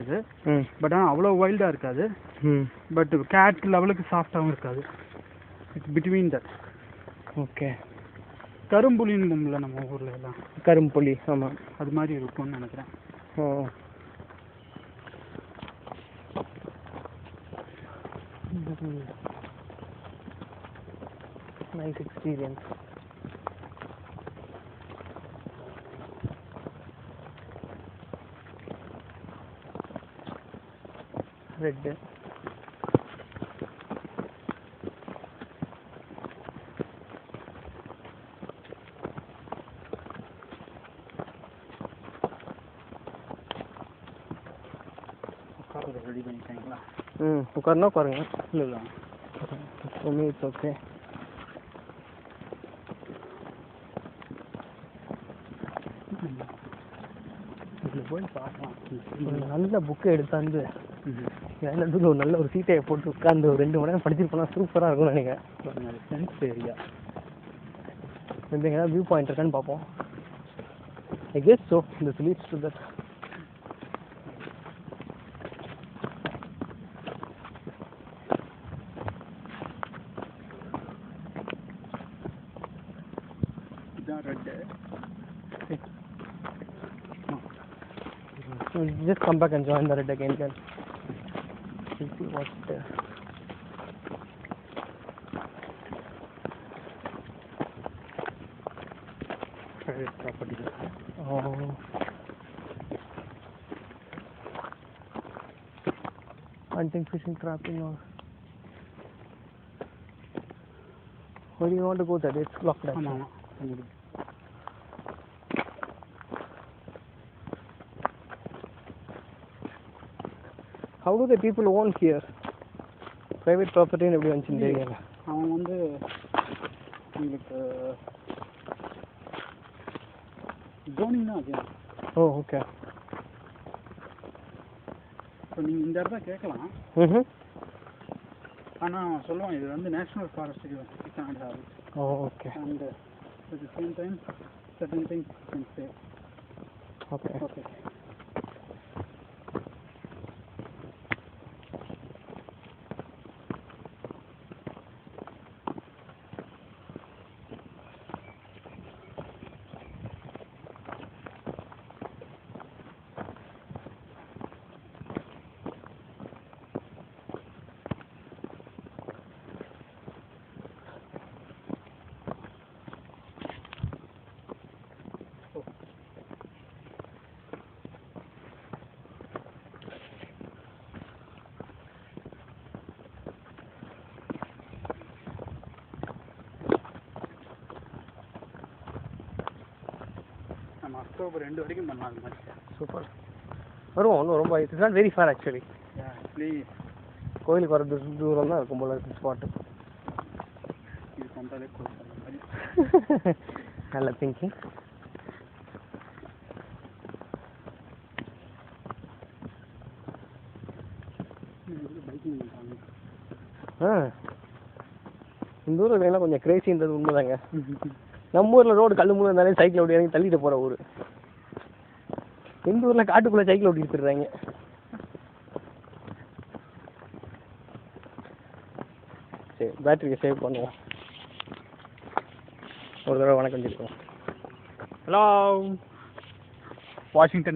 அது. பட் ஆனால் அவ்வளோ வைல்டாக இருக்காது. பட் கேட் லெவலுக்கு சாஃப்டாகவும் இருக்காது. It's between that. ஓகே. கரும்புலின்னு மும்பில் நம்ம ஊரில் எல்லாம் கரும்புலி. ஆமாம், அது மாதிரி இருக்கும்னு நினைக்கிறேன். ஓ, நைஸ் எக்ஸ்பீரியன்ஸ். ரெட்டு ரெடி பண்ணிட்டாங்களா? உட்காருனா உட்காருங்க. இல்லை இல்லை, இட்ஸ் ஓகே. இதில் போய் பார்க்கலாம். ஒரு நல்ல புக்கை எடுத்தாந்து ஒரு நல்ல ஒரு சீட்டையை போட்டு உட்காந்து ஒரு 2 மணி நேரம் படிச்சுட்டு போனால் சூப்பராக இருக்கும்னு நினைக்கிறேன். சென்ஸ் ஏரியா எங்கேயாவது வியூ பாயிண்ட் இருக்கான்னு பார்ப்போம். I guess so this leads to that. இதான் red. Just come back and join the red again then. See what's there. Private property. Oh. Hunting, fishing, trapping or... Where do you want to go there? It's locked up. ஆமாம். How do the people own here? Private property and everyone in the area. அவன் வந்து உங்களுக்கு zoning தான் அது. ஓ, okay. இப்போ நீங்கள் இந்த இடத்த கேட்கலாம். ஆனால் சொல்லுவாங்க இது வந்து நேஷனல் ஃபாரஸ்ட்டுக்கு கனெக்ட் ஆகுது. Oh, okay. And at the same time certain things can stay. Okay. Okay. நம்ம அக்டோபர் 2 வரைக்கும் பண்ணலாம் அது மாதிரி. சூப்பர். வருவோம். ஒன்றும் ரொம்ப it's not very far actually. Please. கோயிலுக்கு வர தூரம் தான் இருக்கும் போல இருக்கு ஸ்பாட்டு. இது கொண்டாலே கோயில் மாதிரி. நல்ல திங்கிங். பைக்கிங் இந்த ஊரில் வேணால் கொஞ்சம் கிரேசின்றது உண்மைதாங்க. நம்ம ஊரில் ரோடு கல் மூணு இருந்தாலே சைக்கிள் ஓட்டி இறங்கி தள்ளிட்டு போகிற ஊர். இந்த ஊரில் காட்டுக்குள்ளே சைக்கிள் ஓட்டிட்டு போயிடுறாங்க. சரி, பேட்டரியை சேவ் பண்ணுவோம். ஒரு தடவை வணக்கம் சொல்லிடுவோம். Hello Washington